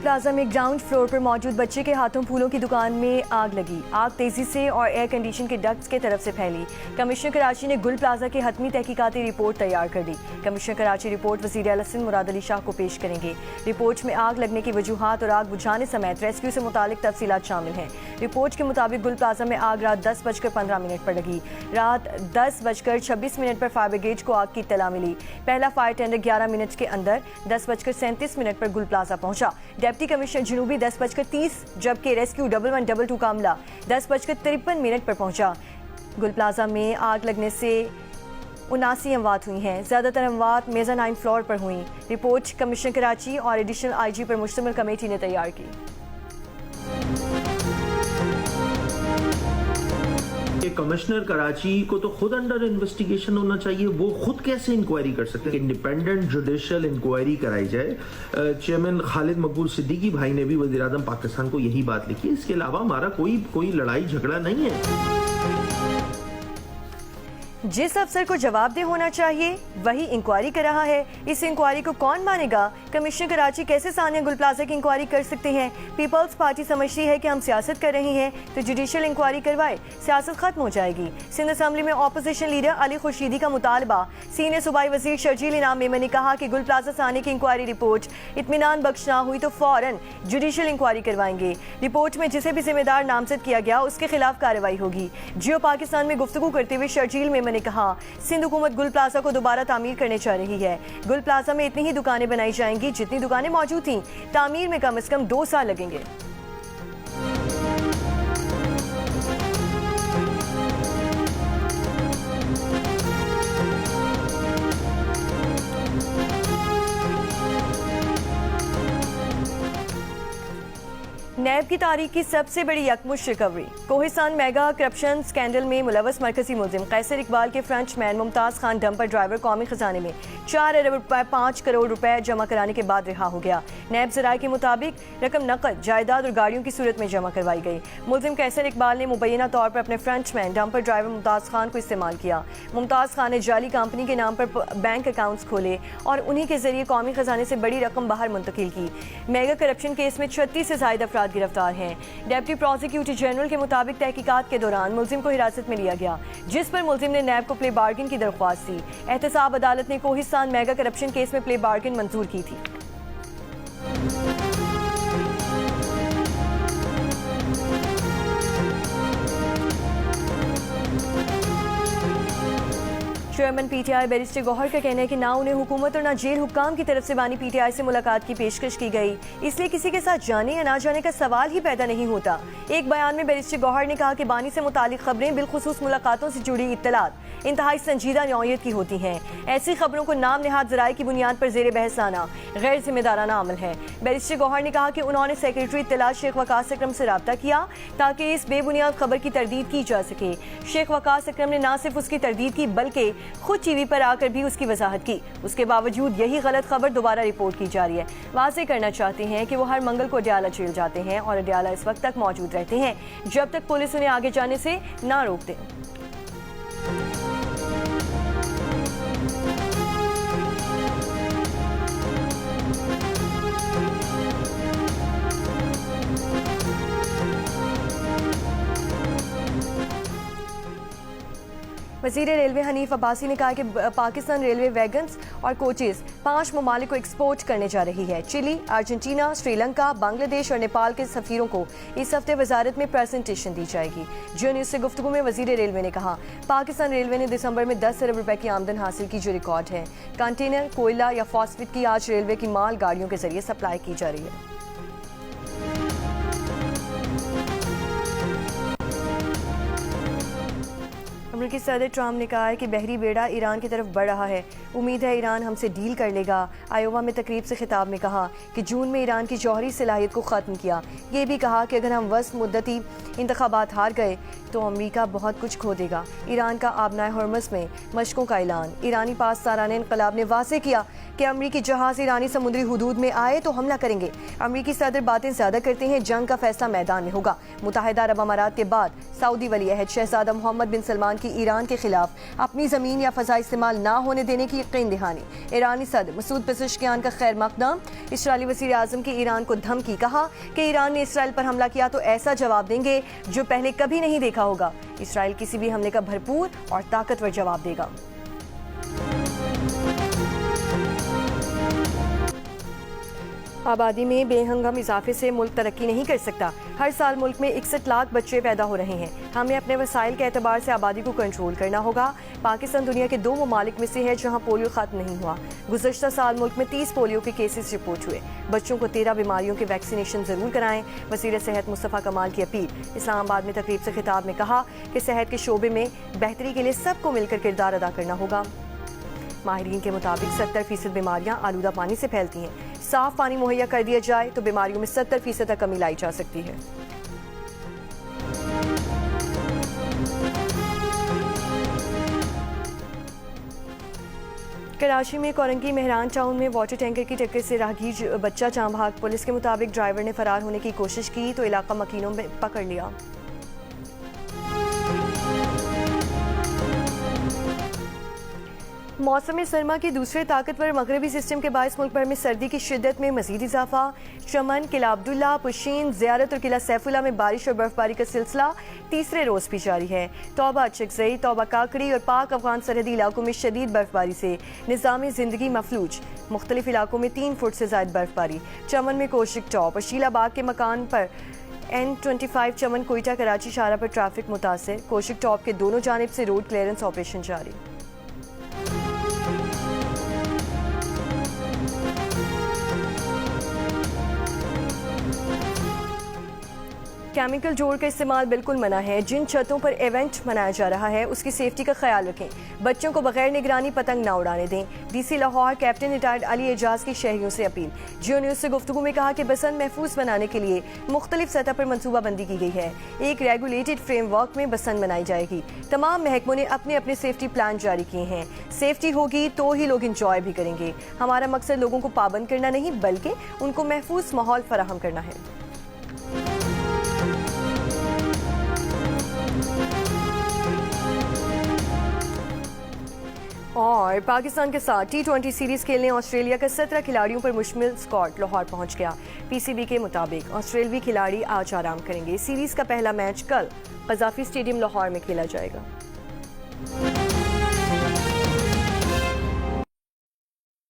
Plaza में ground floor पर मौजूद बच्चे के हाथों फूलों की दुकान में आग लगी। आग तेजी से और एयर कंडीशन के डक्ट्स के तरफ से फैली। कमिश्नर कराची ने गुल प्लाजा की हतमी तहकीकाती रिपोर्ट तैयार कर दी। कमिश्नर कराची रिपोर्ट वज़ीर आला सिंध मुराद अली शाह को पेश करेंगे। रिपोर्ट में आग लगने की वजूहात और आग बुझाने समेत रेस्क्यू से मुतालिक तफसीलात शामिल हैं। रिपोर्ट के मुताबिक गुल प्लाजा में आग रात 10:15 पर लगी। रात 10:26 पर फायर ब्रिगेड को आग की इत्तला मिली। पहला फायर टेंडर 11 मिनट के अंदर 10:37 पर गुल प्लाजा पहुंचा। डिप्टी कमिश्नर जनूबी 10:30, जबकि रेस्क्यू 1112 का अमला 10:53 पर पहुंचा। गुल प्लाजा में आग लगने से 79 अमवात हुई हैं। ज़्यादातर अमवात मेज़ानाइन फ्लोर पर हुई। रिपोर्ट कमिश्नर कराची और एडिशनल IG पर मुश्तमिल कमेटी ने तैयार की। कमिश्नर कराची को तो खुद अंडर इन्वेस्टिगेशन होना चाहिए। वो खुद कैसे इंक्वायरी कर सकते हैं? इंडिपेंडेंट जुडिशियल इंक्वायरी कराई जाए। चेयरमैन खालिद मकबूल सिद्दीकी भाई ने भी वज़ीर आज़म पाकिस्तान को यही बात लिखी है। इसके अलावा हमारा कोई लड़ाई झगड़ा नहीं है। जिस अफसर को जवाबदेह होना चाहिए वही इंक्वायरी कर रहा है। इस इंक्वायरी को कौन मानेगा? कमिश्नर कराची कैसे सानिया गुल प्लाजा की इंक्वायरी कर सकते हैं? पीपल्स पार्टी समझती है कि हम सियासत कर रहे हैं तो जुडिशियल इंक्वायरी करवाए, सियासत खत्म हो जाएगी। सिंध असम्बली में ऑपोजिशन लीडर अली खुर्शीदी का मुतालबा। सीनियर सूबाई वजीर शर्जील इनाम मेमन ने कहा कि गुल प्लाजा सानिया की इंक्वायरी रिपोर्ट इत्मीनान बख्श ना हुई तो फौरन जुडिशियल इंक्वायरी करवाएंगे। रिपोर्ट में जिसे भी जिम्मेदार नामजद किया गया उसके खिलाफ कार्रवाई होगी। जियो पाकिस्तान में गुफ्तगू करते हुए शर्जील मेमन ने कहा, सिंध हुकूमत गुल प्लाजा को दोबारा तामीर करने जा रही है। गुल प्लाजा में इतनी ही दुकानें बनाई जाएंगी जितनी दुकानें मौजूद थीं। तामीर में कम से कम 2 साल लगेंगे। नैब की तारीख की सबसे बड़ी यकमुश्त रिकवरी। कोहिस्तान मेगा करप्शन स्कैंडल में मुलव्वस मरकजी मुलजिम कैसर इकबाल के frontman Mumtaz Khan dumper driver कौमी खजाने में 4 अरब रुपए 5 करोड़ रुपए जमा कराने के बाद रिहा हो गया। नैब ज़राए के मुताबिक रकम नकद, जायदाद और गाड़ियों की सूरत में जमा करवाई गई। मुलजिम कैसर इकबाल ने मुबैना तौर पर अपने Frenchman dumper driver Mumtaz Khan को इस्तेमाल किया। मुमताज खान ने जाली कंपनी के नाम पर बैंक अकाउंट्स खोले और उन्हीं के जरिए कौमी खजाने से बड़ी रकम बाहर मुंतकिल की। मेगा करप्शन केस में 36 से ज़ायद अफराद गिरफ्तार हैं। डिप्टी प्रोसिक्यूटर जनरल के मुताबिक तहकीकात के दौरान मुलजिम को हिरासत में लिया गया, जिस पर मुलजिम ने नैब को प्ले बार्गेन की दरख्वास्त दी। एहतसाब अदालत ने कोहिस्तान मेगा करप्शन केस में प्ले बार्गेन मंजूर की थी। चेयरमैन PTI बैरिस्टर गौहर का कहना है कि ना उन्हें हुकूमत और ना जेल हुक्काम की तरफ से बानी PTI से मुलाकात की पेशकश की गई, इसलिए किसी के साथ जाने या ना जाने का सवाल ही पैदा नहीं होता। एक बयान में बैरिस्टर गौहर ने कहा कि बानी से मुतालिक खबरें बिलखुसूस मुलाकातों से जुड़ी इत्तलात इंतहाई संजीदा नौयत की होती हैं। ऐसी खबरों को नाम निहाद ज़राए की बुनियाद पर ज़ेर बहस लाना गैर जिम्मेदाराना अमल है। बैरिस्टर गौहर ने कहा कि उन्होंने सेक्रेटरी इत्तलात शेख वकास अकरम से रब्ता किया ताकि इस बेबुनियाद खबर की तरदीद की जा सके। शेख वकास अकरम ने न सिर्फ उसकी तरदीद की बल्कि खुद TV पर आकर भी उसकी वजाहत की। उसके बावजूद यही गलत खबर दोबारा रिपोर्ट की जा रही है। वाज़ेह करना चाहते हैं कि वो हर मंगल को अडयाला जेल जाते हैं और अडयाला इस वक्त तक मौजूद रहते हैं जब तक पुलिस उन्हें आगे जाने से ना रोक दे। वज़ीर रेलवे हनीफ अब्बासी ने कहा कि पाकिस्तान रेलवे वैगन्स और कोचेस 5 ममालिक को एक्सपोर्ट करने जा रही है। चिली, अर्जेंटीना, श्रीलंका, बांग्लादेश और नेपाल के सफ़ीरों को इस हफ्ते वजारत में प्रेजेंटेशन दी जाएगी। जियो न्यूज़ से गुफ्तगू में वज़ीर रेलवे ने कहा, पाकिस्तान रेलवे ने दिसंबर में 10 अरब रुपए की आमदन हासिल की, जो रिकॉर्ड है। कंटेनर, कोयला या फॉस्फेट की आज रेलवे की माल गाड़ियों के जरिए सप्लाई की जा रही है। अमेरिकी सदर ट्रंप ने कहा है कि बहरी बेड़ा ईरान की तरफ बढ़ रहा है। उम्मीद है ईरान हमसे डील कर लेगा। आयोवा में तकरीब से खिताब में कहा कि जून में ईरान की जौहरी सलाहियत को ख़त्म किया। ये भी कहा कि अगर हम वस्त मुद्दती इंतखाबात हार गए तो अमेरिका बहुत कुछ खो देगा। ईरान का आबनाए हॉर्मज़ में मशकों का ऐलान। ईरानी पासदारान इनकलाब ने वाज़ेह किया कि अमेरिकी जहाज़ ईरानी समुद्री हुदूद में आए तो हमला करेंगे। अमेरिकी सदर बातें ज़्यादा करते हैं, जंग का फैसला मैदान में होगा। मुत्तहिदा अरब अमारात के बाद सऊदी वली अहद शहजादा मोहम्मद बिन सलमान की ईरान के खिलाफ अपनी ज़मीन या फ़ज़ा इस्तेमाल ना होने देने की यकीन दहानी। ईरानी सदर मसूद पेज़ेश्कियान का खैर मकदम। इसराइली वज़ीर आज़म की ईरान को धमकी, कहा कि ईरान ने इसराइल पर हमला किया तो ऐसा जवाब देंगे जो पहले कभी नहीं देखा होगा। इसराइल किसी भी हमले का भरपूर और ताकतवर जवाब देगा। आबादी में बेहंगम इजाफे से मुल्क तरक्की नहीं कर सकता। हर साल मुल्क में 61 लाख बच्चे पैदा हो रहे हैं। हमें अपने वसाइल के एतबार से आबादी को कंट्रोल करना होगा। पाकिस्तान दुनिया के 2 ममालिक में से है जहां पोलियो खत्म नहीं हुआ। गुज़श्ता साल मुल्क में 30 पोलियो के केसेस रिपोर्ट हुए। बच्चों को 13 बीमारियों के वैक्सीनेशन जरूर कराएं। वज़ीर सेहत मुस्तफ़ा कमाल की अपील। इस्लामाबाद में तकरीब से खिताब में कहा कि सेहत के शोबे में बेहतरी के लिए सबको मिलकर किरदार अदा करना होगा। माहिरीन के मुताबिक 70% बीमारियां आलूदा पानी से फैलती हैं। साफ पानी मुहैया कर दिया जाए तो बीमारियों में 70% तक कमी लाई जा सकती है। कराची में कोरंगी मेहरान टाउन में वाटर टैंकर की टक्कर से राहगीर बच्चा जान भाग। पुलिस के मुताबिक ड्राइवर ने फरार होने की कोशिश की तो इलाका मकीनों में पकड़ लिया। मौसम सरमा के दूसरे ताकतवर मगरबी सिस्टम के बायस मुल्क भर में सर्दी की शिद्दत में मजीद इजाफा। चमन, किला अब्दुल्ला, पुशीन, ज़ियारत और किला सैफुल्ला में बारिश और बर्फबारी का सिलसिला तीसरे रोज़ भी जारी है। तौबा चकजई, तौबा काकड़ी और पाक अफगान सरहदी इलाकों में शदीद बर्फबारी से निज़ाम ज़िंदगी मफलूज। मुख्तलिफ इलाकों में 3 फुट से ज़ायद बर्फबारी। चमन में कोशिक टॉप और शीला बाग के मकान पर N25 चमन कोयटा कराची शाहरा पर ट्रैफिक मुतासिर। कोशिक टॉप के दोनों जानिब से रोड क्लियरेंस ऑपरेशन जारी। केमिकल जोड़ का इस्तेमाल बिल्कुल मना है। जिन छतों पर इवेंट मनाया जा रहा है उसकी सेफ्टी का ख्याल रखें। बच्चों को बगैर निगरानी पतंग ना उड़ाने दें। DC Lahore captain retired Ali Ejaz की शहरियों से अपील। जियो न्यूज़ से गुफ्तगू में कहा कि बसंत महफूज बनाने के लिए मुख्तलिफ सतह पर मनसूबाबंदी की गई है। एक रेगुलेटेड फ्रेमवर्क में बसंत बनाई जाएगी। तमाम महकमों ने अपने अपने सेफ्टी प्लान जारी किए हैं। सेफ्टी होगी तो ही लोग इंजॉय भी करेंगे। हमारा मकसद लोगों को पाबंद करना नहीं बल्कि उनको महफूज माहौल फराहम करना है। और पाकिस्तान के साथ T20 सीरीज खेलने ऑस्ट्रेलिया का 17 खिलाड़ियों पर मुश्तमिल स्क्वाड लाहौर पहुंच गया। PCB के मुताबिक ऑस्ट्रेलियावी खिलाड़ी आज आराम करेंगे। सीरीज का पहला मैच कल कज़ाफी स्टेडियम लाहौर में खेला जाएगा।